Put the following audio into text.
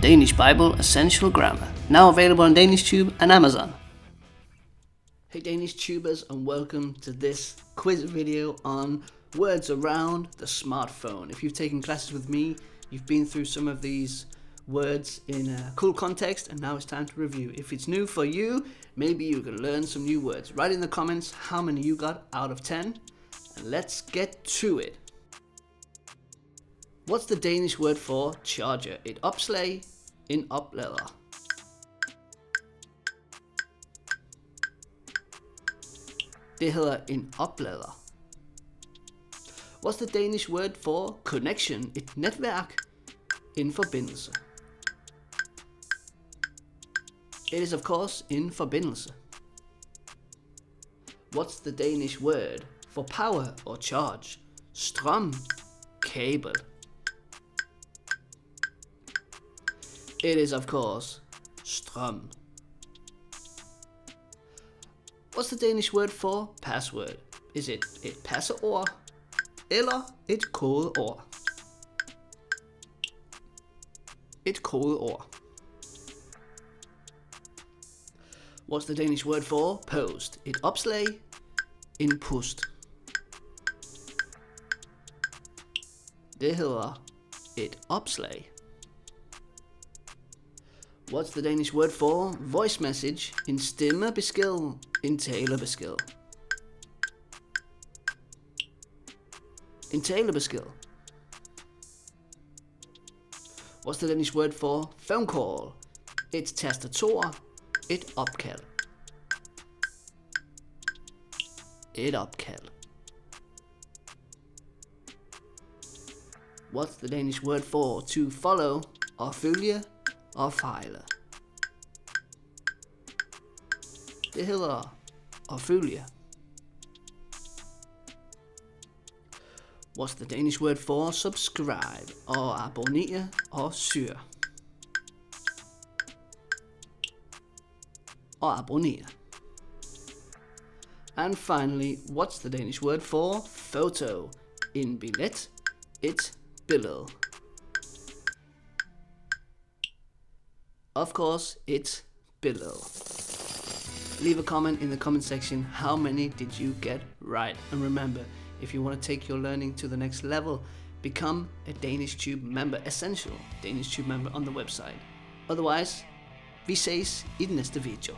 Danish Bible Essential Grammar, now available on DanishTube and Amazon. Hey Danish tubers, and welcome to this quiz video on words around the smartphone. If you've taken classes with me, you've been through some of these words in a cool context, and now it's time to review. If it's new for you, maybe you can learn some new words. Write in the comments how many you got out of 10, and let's get to it. What's the Danish word for charger? Et opslag, en oplader. Det hedder en oplader. What's the Danish word for connection? Et netværk, en forbindelse. It is of course en forbindelse. What's the Danish word for power or charge? Strøm, kabel. It is of course strøm. What's the Danish word for password? Is it et passeord eller et kodeord? Et kodeord. What's the Danish word for post? Et opslag, en post. Det hedder et opslag. What's the Danish word for voice message? En stemmebesked, en talebesked. En talebesked. What's the Danish word for phone call? Et tastatur, et opkald. Et opkald. What's the Danish word for to follow? At følge og fejle. Det hedder at følge. What's the Danish word for subscribe? Og abonnere og syr. Og abonnere. And finally, what's the Danish word for photo? En billet, et billede. Of course, it's below. Leave a comment in the comment section. How many did you get right? And remember, if you want to take your learning to the next level, become a DanishTube member, essential DanishTube member on the website. Otherwise, vi ses i den næste video.